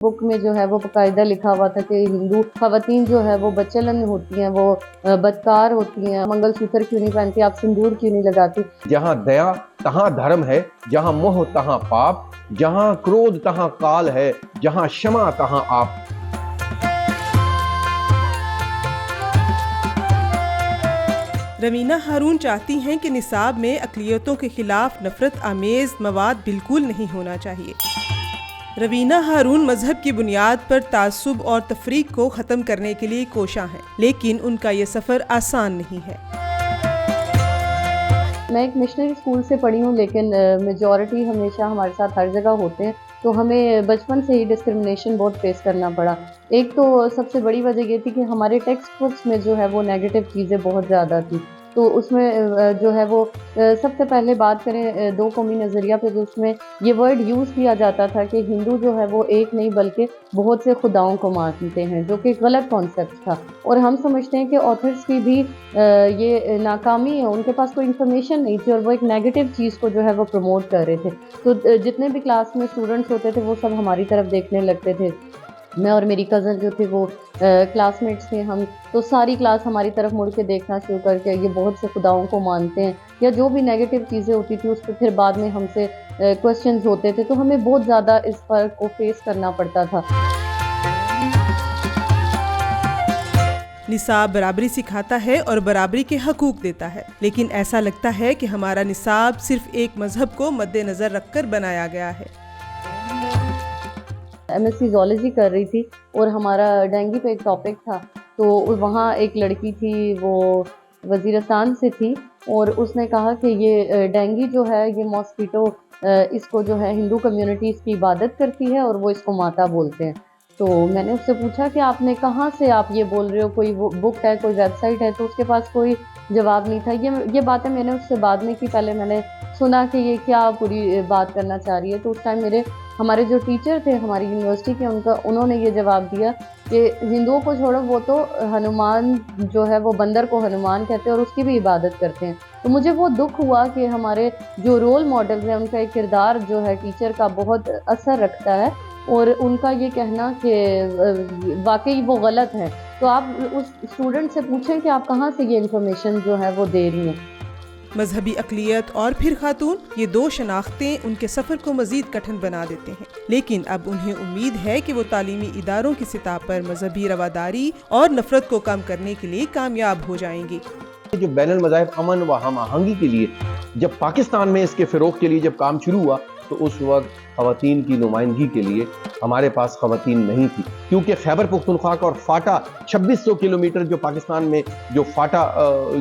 Book में जो है वो बाकायदा लिखा हुआ था कि हिंदू ख़वातीन जो है वो बच्चलन होती हैं, वो बदकार होती हैं, मंगलसूत्र क्यों नहीं पहनती, आप सिंदूर क्यों नहीं लगाती। जहाँ दया तहाँ धर्म है, जहाँ मोह तहाँ पाप, जहाँ क्रोध तहाँ काल है, जहाँ क्षमा तहाँ आप। रवीना हारून चाहती हैं कि निसाब में अक़लियतों के खिलाफ नफरत आमेज़ मवाद बिल्कुल नहीं होना चाहिए। रवीना हारून मजहब की बुनियाद पर तासुब और तफरीक को ख़त्म करने के लिए कोशां हैं, लेकिन उनका ये सफ़र आसान नहीं है। मैं एक मिशनरी स्कूल से पढ़ी हूँ, लेकिन मेजॉरिटी हमेशा हमारे साथ हर जगह होते हैं, तो हमें बचपन से ही डिस्क्रिमिनेशन बहुत फेस करना पड़ा। एक तो सबसे बड़ी वजह ये थी कि हमारे टेक्स्ट बुक्स में जो है वो नेगेटिव चीज़ें बहुत ज़्यादा थी, तो उसमें जो है वो सबसे पहले बात करें दो कौमी नज़रिया पे, तो उसमें ये वर्ड यूज़ किया जाता था कि हिंदू जो है वो एक नहीं बल्कि बहुत से खुदाओं को मानते हैं, जो कि गलत कॉन्सेप्ट था। और हम समझते हैं कि ऑथर्स की भी ये नाकामी है, उनके पास कोई इन्फॉर्मेशन नहीं थी और वो एक नेगेटिव चीज़ को जो है वो प्रमोट कर रहे थे। तो जितने भी क्लास में स्टूडेंट्स होते थे वो सब हमारी तरफ देखने लगते थे। मैं और मेरी कज़न जो थे वो क्लासमेट्स थे हम, तो सारी क्लास हमारी तरफ मुड़ के देखना शुरू करके ये बहुत से खुदाओं को मानते हैं, या जो भी नेगेटिव चीज़ें होती थी उस पर फिर बाद में हमसे क्वेश्चंस होते थे, तो हमें बहुत ज़्यादा इस फ़र्क को फेस करना पड़ता था। निसाब बराबरी सिखाता है और बराबरी के हकूक देता है, लेकिन ऐसा लगता है कि हमारा निसाब सिर्फ एक मजहब को मद्देनज़र रखकर बनाया गया है। MSc ज़ूलॉजी कर रही थी और हमारा डेंगू पे एक टॉपिक था, तो वहाँ एक लड़की थी, वो वज़ीरिस्तान से थी, और उसने कहा कि ये डेंगू जो है ये मॉस्किटो, इसको जो है हिंदू कम्युनिटी इसकी इबादत करती है और वो इसको माता बोलते हैं। तो मैंने उससे पूछा कि आपने कहाँ से आप ये बोल रहे हो, कोई बुक है, कोई वेबसाइट है, तो उसके पास कोई जवाब नहीं था। ये बातें मैंने उससे बाद में की, पहले मैंने सुना कि ये क्या पूरी बात करना चाह रही है, तो उस टाइम हमारे जो टीचर थे हमारी यूनिवर्सिटी के, उन्होंने ये जवाब दिया कि हिंदुओं को छोड़ो, वो तो हनुमान जो है वो बंदर को हनुमान कहते हैं और उसकी भी इबादत करते हैं। तो मुझे वो दुख हुआ कि हमारे जो रोल मॉडल्स हैं उनका एक किरदार जो है टीचर का बहुत असर रखता है, और उनका ये कहना कि वाकई वो गलत है। तो आप उस स्टूडेंट से पूछें कि आप कहाँ से ये इन्फॉर्मेशन जो है वो दे रही हैं। मजहबी अक़लियत और फिर खातून, ये दो शनाख्तें उनके सफ़र को मज़ीद कठिन बना देते हैं, लेकिन अब उन्हें उम्मीद है कि वो तालीमी इदारों की सतह पर मजहबी रवादारी और नफरत को कम करने के लिए कामयाब हो जाएंगी। जो बैनुल मज़ाहिब अमन व हम आहंगी के लिए, जब पाकिस्तान में इसके फ़रोग़ के लिए जब काम शुरू हुआ, तो उस वक्त ख़वातीन की नुमाइंदगी के लिए हमारे पास ख़वातीन नहीं थी, क्योंकि खैबर पख्तूनख्वा और फाटा 2600 किलोमीटर जो पाकिस्तान में जो फाटा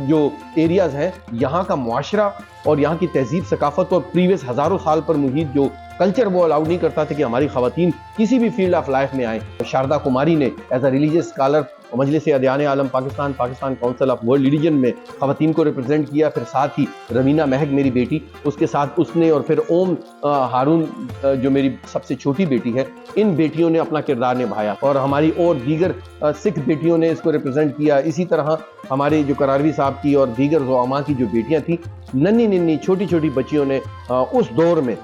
जो एरियाज़ हैं, यहाँ का मुआशरा और यहाँ की तहजीब सकाफ़त और प्रीवियस हज़ारों साल पर मुहित जो कल्चर वो अलाउ नहीं करता था कि हमारी ख़वातीन किसी भी फील्ड ऑफ लाइफ में आएँ। शारदा कुमारी ने as a religious scholar Majlis Adyan Alam Pakistan council of world religion में ख़वातीन को रिप्रेजेंट किया। फिर साथ ही रवीना महक मेरी बेटी, उसके साथ उसने, और फिर ओम हारून जो मेरी सबसे छोटी बेटी है, इन बेटियों ने अपना किरदार निभाया, और हमारी और दीगर सिख बेटियों ने इसको रिप्रेजेंट किया। इसी तरह हमारे जो करारवी साहब की और दीगर ज़ुआमा की जो बेटियाँ थी, नन्ही नन्ही छोटी छोटी बच्चियों ने उस दौर में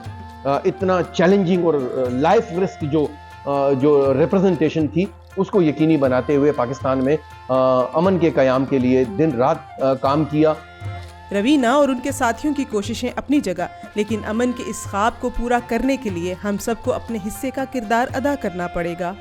इतना चैलेंजिंग और लाइफ रिस्क जो रिप्रेजेंटेशन थी उसको यकीनी बनाते हुए पाकिस्तान में अमन के क़याम के लिए दिन रात काम किया। रवीना और उनके साथियों की कोशिशें अपनी जगह, लेकिन अमन के इस ख्वाब को पूरा करने के लिए हम सबको अपने हिस्से का किरदार अदा करना पड़ेगा।